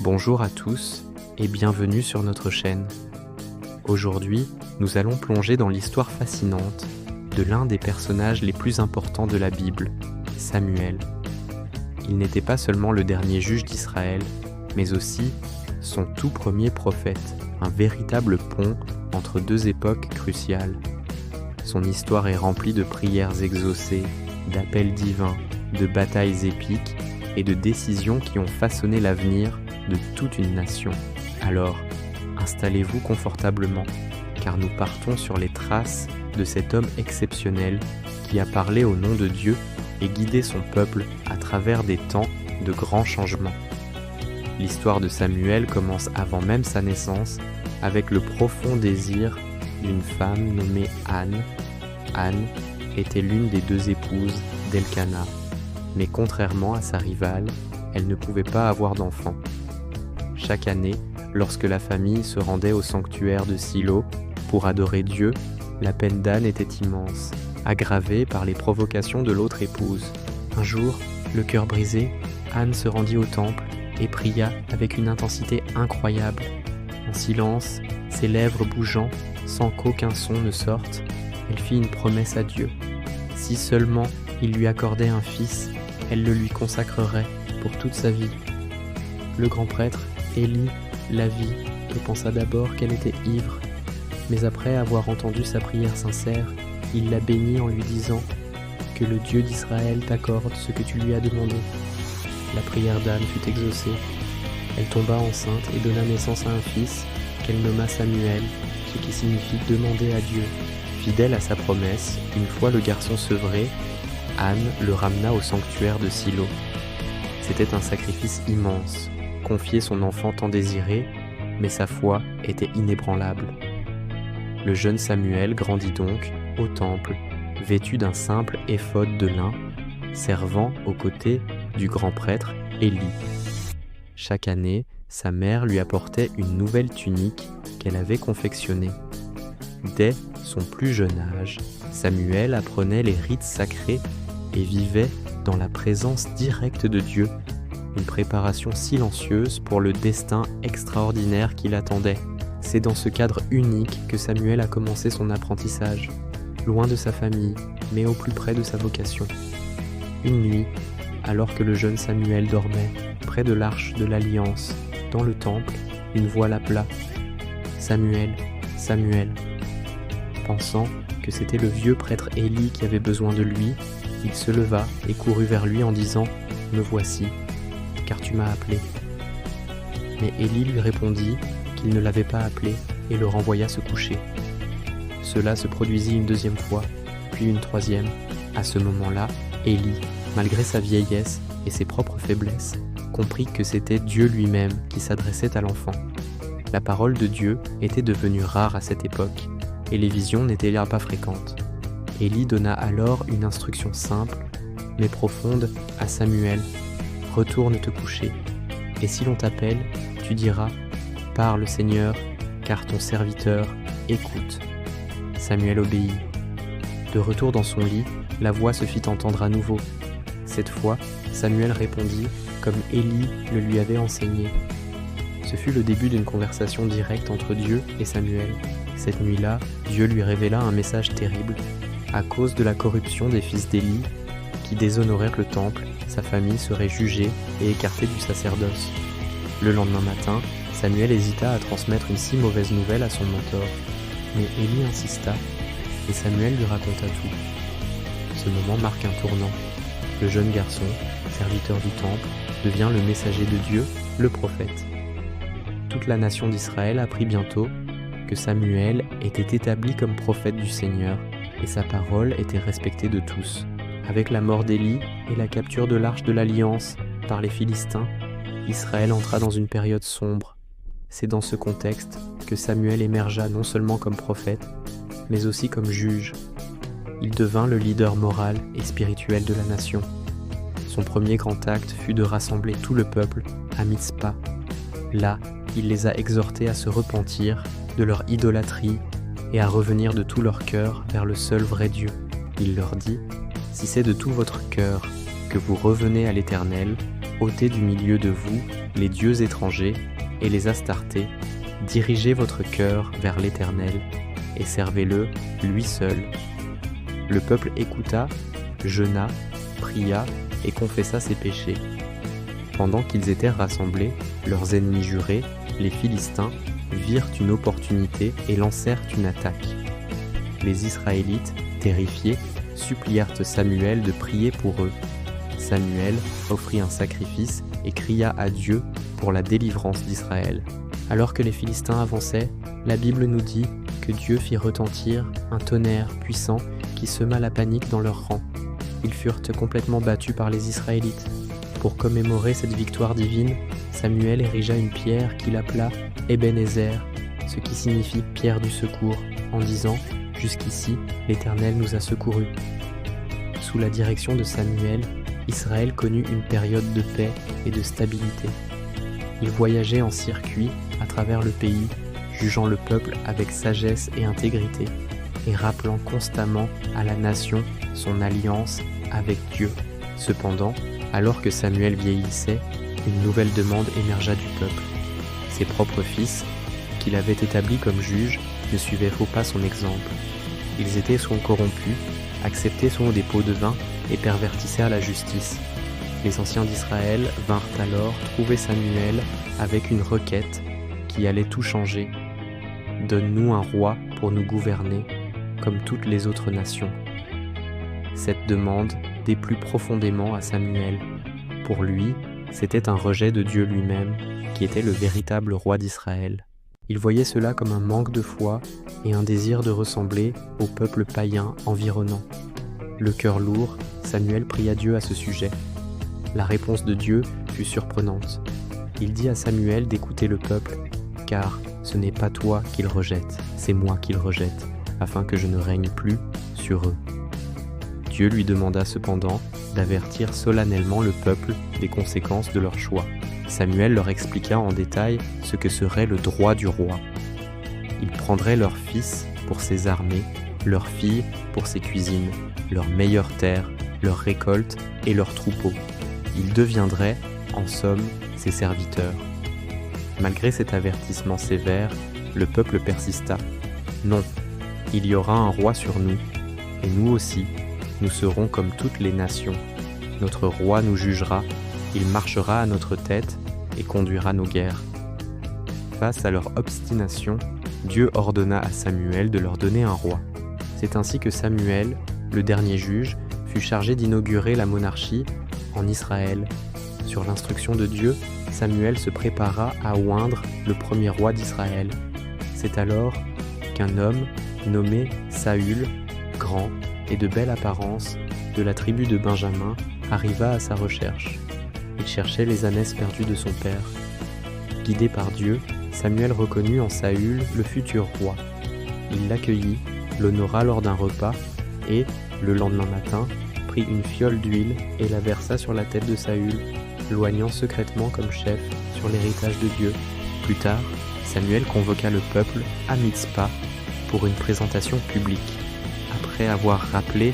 Bonjour à tous et bienvenue sur notre chaîne. Aujourd'hui, nous allons plonger dans l'histoire fascinante de l'un des personnages les plus importants de la Bible, Samuel. Il n'était pas seulement le dernier juge d'Israël, mais aussi son tout premier prophète, un véritable pont entre deux époques cruciales. Son histoire est remplie de prières exaucées, d'appels divins, de batailles épiques et de décisions qui ont façonné l'avenir de toute une nation. Alors, installez-vous confortablement, car nous partons sur les traces de cet homme exceptionnel qui a parlé au nom de Dieu et guidé son peuple à travers des temps de grands changements. L'histoire de Samuel commence avant même sa naissance avec le profond désir d'une femme nommée Anne. Anne était l'une des deux épouses d'Elkana, mais contrairement à sa rivale, elle ne pouvait pas avoir d'enfant. Chaque année, lorsque la famille se rendait au sanctuaire de Silo pour adorer Dieu, la peine d'Anne était immense, aggravée par les provocations de l'autre épouse. Un jour, le cœur brisé, Anne se rendit au temple et pria avec une intensité incroyable. En silence, ses lèvres bougeant, sans qu'aucun son ne sorte, elle fit une promesse à Dieu. Si seulement il lui accordait un fils, elle le lui consacrerait pour toute sa vie. Le grand prêtre, Élie, la vit et pensa d'abord qu'elle était ivre, mais après avoir entendu sa prière sincère, il la bénit en lui disant « Que le Dieu d'Israël t'accorde ce que tu lui as demandé ». La prière d'Anne fut exaucée. Elle tomba enceinte et donna naissance à un fils qu'elle nomma Samuel, ce qui signifie « demander à Dieu ». Fidèle à sa promesse, une fois le garçon sevré, Anne le ramena au sanctuaire de Silo. C'était un sacrifice immense, confier son enfant tant désiré, mais sa foi était inébranlable. Le jeune Samuel grandit donc au temple, vêtu d'un simple éphod de lin, servant aux côtés du grand prêtre Élie. Chaque année, sa mère lui apportait une nouvelle tunique qu'elle avait confectionnée. Dès son plus jeune âge, Samuel apprenait les rites sacrés et vivait dans la présence directe de Dieu, une préparation silencieuse pour le destin extraordinaire qui l'attendait. C'est dans ce cadre unique que Samuel a commencé son apprentissage, loin de sa famille, mais au plus près de sa vocation. Une nuit, alors que le jeune Samuel dormait, près de l'arche de l'Alliance, dans le temple, une voix l'appela. « Samuel, Samuel !» Pensant que c'était le vieux prêtre Élie qui avait besoin de lui, il se leva et courut vers lui en disant « Me voici, car tu m'as appelé. » Mais Élie lui répondit qu'il ne l'avait pas appelé et le renvoya se coucher. Cela se produisit une deuxième fois, puis une troisième. À ce moment-là, Élie, malgré sa vieillesse et ses propres faiblesses, comprit que c'était Dieu lui-même qui s'adressait à l'enfant. La parole de Dieu était devenue rare à cette époque, et les visions n'étaient là pas fréquentes. Élie donna alors une instruction simple, mais profonde, à Samuel. « Retourne te coucher, et si l'on t'appelle, tu diras « Parle Seigneur, car ton serviteur écoute. » Samuel obéit. De retour dans son lit, la voix se fit entendre à nouveau. Cette fois, Samuel répondit comme Élie le lui avait enseigné. Ce fut le début d'une conversation directe entre Dieu et Samuel. Cette nuit-là, Dieu lui révéla un message terrible. À cause de la corruption des fils d'Élie, qui déshonorèrent le temple, sa famille serait jugée et écartée du sacerdoce. Le lendemain matin, Samuel hésita à transmettre une si mauvaise nouvelle à son mentor. Mais Élie insista, et Samuel lui raconta tout. Ce moment marque un tournant. Le jeune garçon, serviteur du temple, devient le messager de Dieu, le prophète. Toute la nation d'Israël apprit bientôt que Samuel était établi comme prophète du Seigneur et sa parole était respectée de tous. Avec la mort d'Élie et la capture de l'arche de l'Alliance par les Philistins, Israël entra dans une période sombre. C'est dans ce contexte que Samuel émergea non seulement comme prophète, mais aussi comme juge. Il devint le leader moral et spirituel de la nation. Son premier grand acte fut de rassembler tout le peuple à Mitspa. Là, il les a exhortés à se repentir de leur idolâtrie et à revenir de tout leur cœur vers le seul vrai Dieu. Il leur dit « Si c'est de tout votre cœur que vous revenez à l'Éternel, ôtez du milieu de vous les dieux étrangers et les Astartés, dirigez votre cœur vers l'Éternel et servez-le, lui seul. » Le peuple écouta, jeûna, pria et confessa ses péchés. Pendant qu'ils étaient rassemblés, leurs ennemis jurés, les Philistins, virent une opportunité et lancèrent une attaque. Les Israélites, terrifiés, supplièrent Samuel de prier pour eux. Samuel offrit un sacrifice et cria à Dieu pour la délivrance d'Israël. Alors que les Philistins avançaient, la Bible nous dit que Dieu fit retentir un tonnerre puissant qui sema la panique dans leurs rangs. Ils furent complètement battus par les Israélites. Pour commémorer cette victoire divine, Samuel érigea une pierre qu'il appela Ebenezer, ce qui signifie pierre du secours, en disant « Jusqu'ici, l'Éternel nous a secourus ». Sous la direction de Samuel, Israël connut une période de paix et de stabilité. Il voyageait en circuit à travers le pays, jugeant le peuple avec sagesse et intégrité, et rappelant constamment à la nation son alliance avec Dieu. Cependant, alors que Samuel vieillissait, une nouvelle demande émergea du peuple. Ses propres fils, qu'il avait établis comme juges, ne suivaient pas son exemple. Ils étaient soit corrompus, acceptaient son dépôt de vin et pervertissaient la justice. Les anciens d'Israël vinrent alors trouver Samuel avec une requête qui allait tout changer. « Donne-nous un roi pour nous gouverner, comme toutes les autres nations. » Cette demande déplut profondément à Samuel. Pour lui, c'était un rejet de Dieu lui-même, qui était le véritable roi d'Israël. Il voyait cela comme un manque de foi et un désir de ressembler au peuple païen environnant. Le cœur lourd, Samuel pria Dieu à ce sujet. La réponse de Dieu fut surprenante. Il dit à Samuel d'écouter le peuple, car ce n'est pas toi qu'il rejette, c'est moi qu'il rejette, afin que je ne règne plus sur eux. Dieu lui demanda cependant d'avertir solennellement le peuple des conséquences de leur choix. Samuel leur expliqua en détail ce que serait le droit du roi. Il prendrait leurs fils pour ses armées, leurs filles pour ses cuisines, leurs meilleures terres, leurs récoltes et leurs troupeaux. Ils deviendraient, en somme, ses serviteurs. Malgré cet avertissement sévère, le peuple persista. Non, il y aura un roi sur nous, et nous aussi, nous serons comme toutes les nations. Notre roi nous jugera, il marchera à notre tête et conduira nos guerres. Face à leur obstination, Dieu ordonna à Samuel de leur donner un roi. C'est ainsi que Samuel, le dernier juge, fut chargé d'inaugurer la monarchie en Israël. Sur l'instruction de Dieu, Samuel se prépara à oindre le premier roi d'Israël. C'est alors qu'un homme nommé Saül, grand et de belle apparence, de la tribu de Benjamin, arriva à sa recherche. Il cherchait les ânesses perdues de son père. Guidé par Dieu, Samuel reconnut en Saül le futur roi. Il l'accueillit, l'honora lors d'un repas et, le lendemain matin, prit une fiole d'huile et la versa sur la tête de Saül, l'oignant secrètement comme chef sur l'héritage de Dieu. Plus tard, Samuel convoqua le peuple à Mitzpa pour une présentation publique. Après avoir rappelé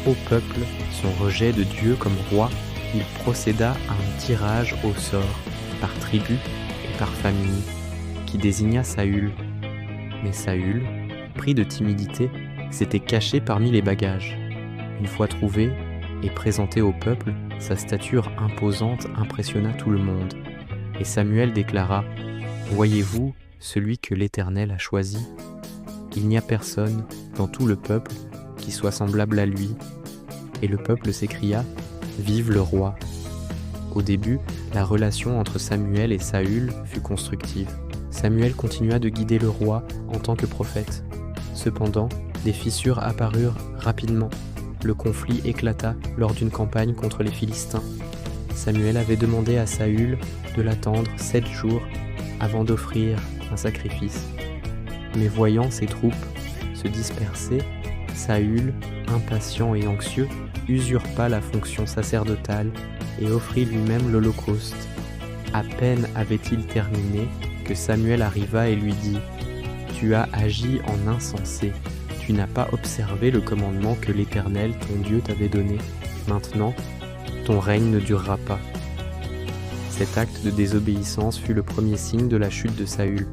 au peuple son rejet de Dieu comme roi, il procéda à un tirage au sort, par tribu et par famille, qui désigna Saül. Mais Saül, pris de timidité, s'était caché parmi les bagages. Une fois trouvé et présenté au peuple, sa stature imposante impressionna tout le monde. Et Samuel déclara « Voyez-vous celui que l'Éternel a choisi ? Il n'y a personne dans tout le peuple qui soit semblable à lui. » Et le peuple s'écria « Vive le roi !» Au début, la relation entre Samuel et Saül fut constructive. Samuel continua de guider le roi en tant que prophète. Cependant, des fissures apparurent rapidement. Le conflit éclata lors d'une campagne contre les Philistins. Samuel avait demandé à Saül de l'attendre 7 jours avant d'offrir un sacrifice. Mais voyant ses troupes se disperser, Saül, impatient et anxieux, usurpa la fonction sacerdotale et offrit lui-même l'holocauste. À peine avait-il terminé que Samuel arriva et lui dit « Tu as agi en insensé. Tu n'as pas observé le commandement que l'Éternel, ton Dieu, t'avait donné. Maintenant, ton règne ne durera pas. » Cet acte de désobéissance fut le premier signe de la chute de Saül.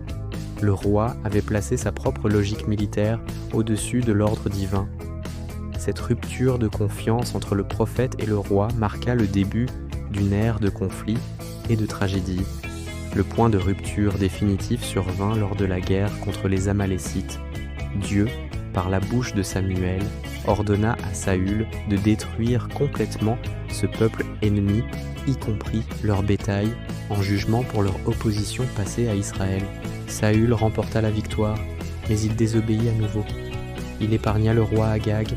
Le roi avait placé sa propre logique militaire au-dessus de l'ordre divin. Cette rupture de confiance entre le prophète et le roi marqua le début d'une ère de conflit et de tragédie. Le point de rupture définitif survint lors de la guerre contre les Amalécites. Dieu, par la bouche de Samuel, ordonna à Saül de détruire complètement ce peuple ennemi, y compris leur bétail, en jugement pour leur opposition passée à Israël. Saül remporta la victoire, mais il désobéit à nouveau. Il épargna le roi Agag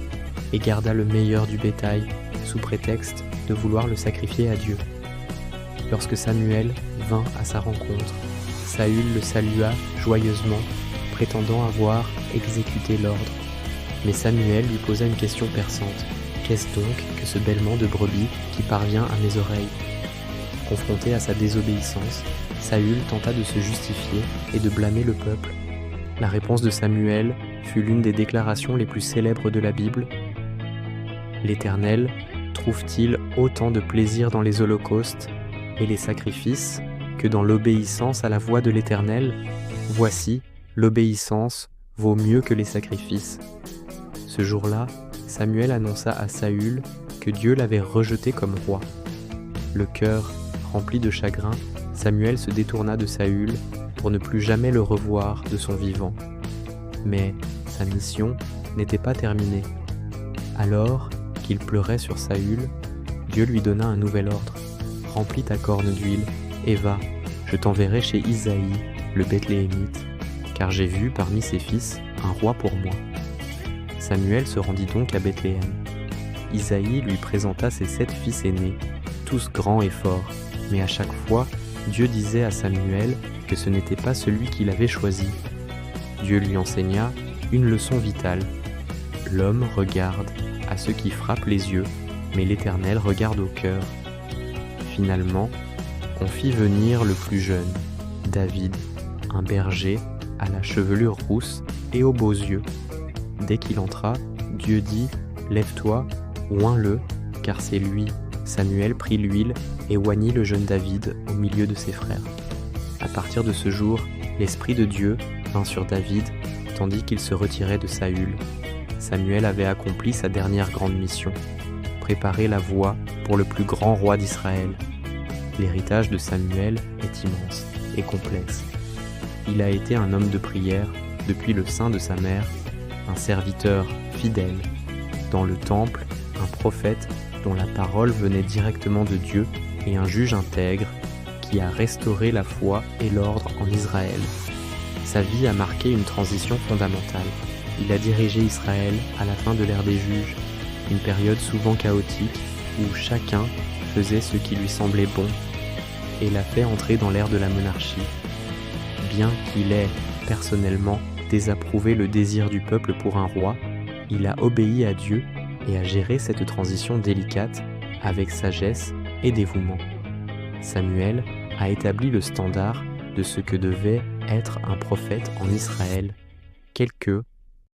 et garda le meilleur du bétail, sous prétexte de vouloir le sacrifier à Dieu. Lorsque Samuel vint à sa rencontre, Saül le salua joyeusement, prétendant avoir exécuté l'ordre. Mais Samuel lui posa une question perçante. « Qu'est-ce donc que ce bêlement de brebis qui parvient à mes oreilles ?» Confronté à sa désobéissance, Saül tenta de se justifier et de blâmer le peuple. La réponse de Samuel fut l'une des déclarations les plus célèbres de la Bible. L'Éternel trouve-t-il autant de plaisir dans les holocaustes et les sacrifices que dans l'obéissance à la voix de l'Éternel? Voici, l'obéissance vaut mieux que les sacrifices. Ce jour-là, Samuel annonça à Saül que Dieu l'avait rejeté comme roi. Le cœur rempli de chagrin, Samuel se détourna de Saül pour ne plus jamais le revoir de son vivant. Mais sa mission n'était pas terminée. Alors qu'il pleurait sur Saül, Dieu lui donna un nouvel ordre. « Remplis ta corne d'huile et va, je t'enverrai chez Isaïe, le Bethléemite, car j'ai vu parmi ses fils un roi pour moi. » Samuel se rendit donc à Bethléem. Isaïe lui présenta ses 7 fils aînés, tous grands et forts, mais à chaque fois, Dieu disait à Samuel que ce n'était pas celui qu'il avait choisi. Dieu lui enseigna une leçon vitale. L'homme regarde à ce qui frappe les yeux, mais l'Éternel regarde au cœur. Finalement, on fit venir le plus jeune, David, un berger à la chevelure rousse et aux beaux yeux. Dès qu'il entra, Dieu dit « Lève-toi, oins-le, car c'est lui. » Samuel prit l'huile et oignit le jeune David au milieu de ses frères. À partir de ce jour, l'Esprit de Dieu vint sur David, tandis qu'il se retirait de Saül. Samuel avait accompli sa dernière grande mission, préparer la voie pour le plus grand roi d'Israël. L'héritage de Samuel est immense et complexe. Il a été un homme de prière depuis le sein de sa mère, un serviteur fidèle, dans le temple, un prophète dont la parole venait directement de Dieu et un juge intègre qui a restauré la foi et l'ordre en Israël. Sa vie a marqué une transition fondamentale. Il a dirigé Israël à la fin de l'ère des juges, une période souvent chaotique où chacun faisait ce qui lui semblait bon et l'a fait entrer dans l'ère de la monarchie. Bien qu'il ait, personnellement, désapprouvé le désir du peuple pour un roi, il a obéi à Dieu et a géré cette transition délicate avec sagesse et dévouement. Samuel a établi le standard de ce que devait être un prophète en Israël, quelle que